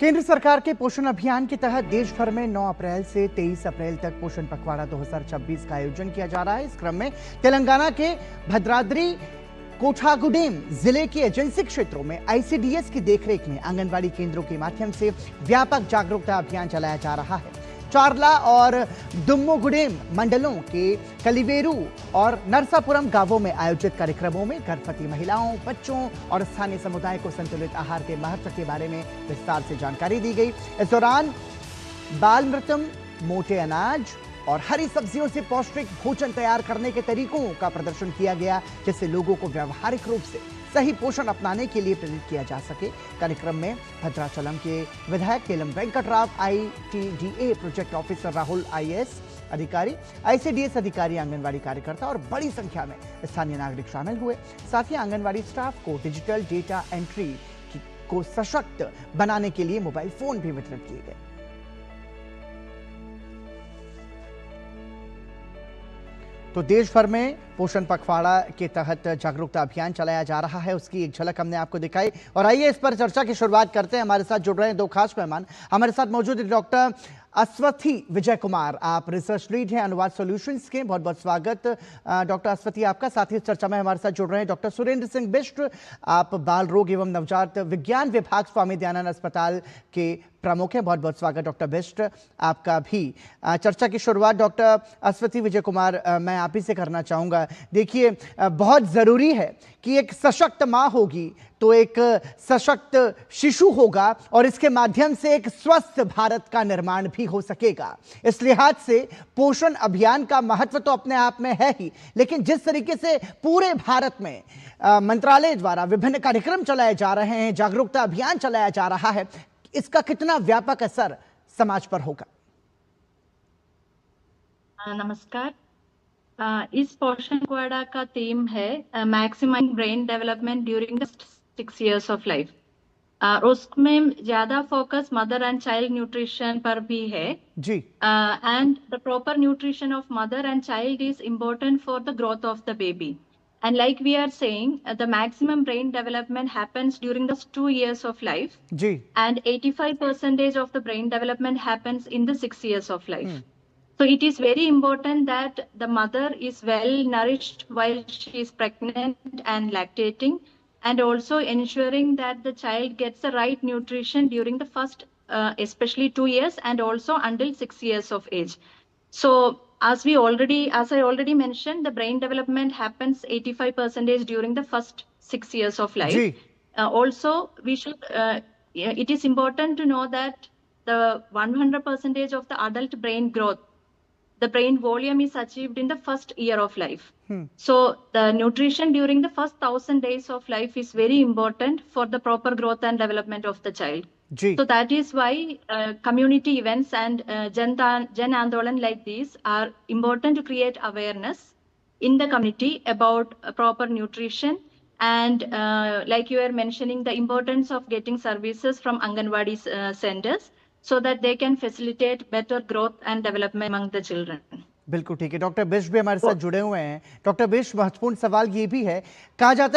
केंद्र सरकार के पोषण अभियान के तहत देश भर में 9 अप्रैल से 23 अप्रैल तक पोषण पखवाड़ा 2026 का आयोजन किया जा रहा है। इस क्रम में तेलंगाना के भद्राद्री कोठागुडेम जिले के एजेंसी क्षेत्रों में आईसीडीएस की देखरेख में आंगनबाड़ी केंद्रों के माध्यम से व्यापक जागरूकता अभियान चलाया जा रहा है। चारला और दुम्मुगुडेम मंडलों के कलिवेरू और नरसापुरम गांवों में आयोजित कार्यक्रमों में गर्भवती महिलाओं, बच्चों और स्थानीय समुदाय को संतुलित आहार के महत्व के बारे में विस्तार से जानकारी दी गई। इस दौरान बाल मृतम, मोटे अनाज और हरी सब्जियों से पौष्टिक भोजन तैयार करने के तरीकों का प्रदर्शन किया गया, जिससे लोगों को व्यावहारिक रूप से सही पोषण अपनाने के लिए प्रेरित किया जा सके। कार्यक्रम में भद्राचलम के विधायक Kelam Venkat Rao, ITDA project officer Rahul, IAS अधिकारी, आईसीडीएस अधिकारी, आंगनबाड़ी कार्यकर्ता और बड़ी संख्या में स्थानीय नागरिक शामिल हुए। साथ ही आंगनबाड़ी स्टाफ को डिजिटल डेटा एंट्री को सशक्त बनाने के लिए मोबाइल फोन भी वितरित किए गए। तो देश भर में पोषण पखवाड़ा के तहत जागरूकता अभियान चलाया जा रहा है, उसकी एक झलक हमने आपको दिखाई। और आइए इस पर चर्चा की शुरुआत करते हैं। हमारे साथ जुड़ रहे हैं दो खास मेहमान। हमारे साथ मौजूद है डॉक्टर अश्वथी विजय कुमार, आप रिसर्च लीड हैं अनुवाद सॉल्यूशंस के। बहुत बहुत स्वागत डॉक्टर अश्वथी आपका। साथ ही चर्चा में हमारे साथ जुड़ रहे हैं डॉक्टर सुरेंद्र सिंह बिष्ट, आप बाल रोग एवं नवजात विज्ञान विभाग स्वामी दयानंद अस्पताल के प्रमुख हैं। बहुत बहुत स्वागत डॉक्टर बिष्ट आपका भी। चर्चा की शुरुआत डॉक्टर अश्वथी विजय कुमार मैं आप ही से करना चाहूँगा। देखिए, बहुत ज़रूरी है कि एक सशक्त माँ होगी तो एक सशक्त शिशु होगा और इसके माध्यम से एक स्वस्थ भारत का निर्माण भी हो सकेगा। इस लिहाज से पोषण अभियान का महत्व तो अपने आप में है ही, लेकिन जिस तरीके से पूरे भारत में मंत्रालय द्वारा विभिन्न कार्यक्रम चलाए जा रहे हैं, जागरूकता अभियान चलाया जा रहा है, इसका कितना व्यापक असर समाज पर होगा? नमस्कार। इस पोषण पखवाड़ा का थीम है maximizing brain development during the 6 years of life. उसमें ज्यादा focus mother and child nutrition पर भी है जी। And the proper nutrition of mother and child is important for the growth of the baby. And like we are saying, the maximum brain development happens during the 2 years of life. Ji. And 85% of the brain development happens in the 6 years of life. So it is very important that the mother is well nourished while she is pregnant and lactating, and also ensuring that the child gets the right nutrition during the first, especially 2 years and also until 6 years of age. So as I already mentioned, the brain development happens 85% during the first 6 years of life. Also, it is important to know that the 100% of the adult brain growth, the brain volume is achieved in the first year of life. So the nutrition during the first 1000 days of life is very important for the proper growth and development of the child. So that is why community events and Jan Andolan like these are important to create awareness in the community about proper nutrition. And like you were mentioning, the importance of getting services from Anganwadi centers so that they can facilitate better growth and development among the children. बिल्कुल ठीक है। Doctor Bisht भी हमारे साथ जुड़े हुए हैं। Doctor Bisht, महत्वपूर्ण सवाल ये भी है, कहा जाता है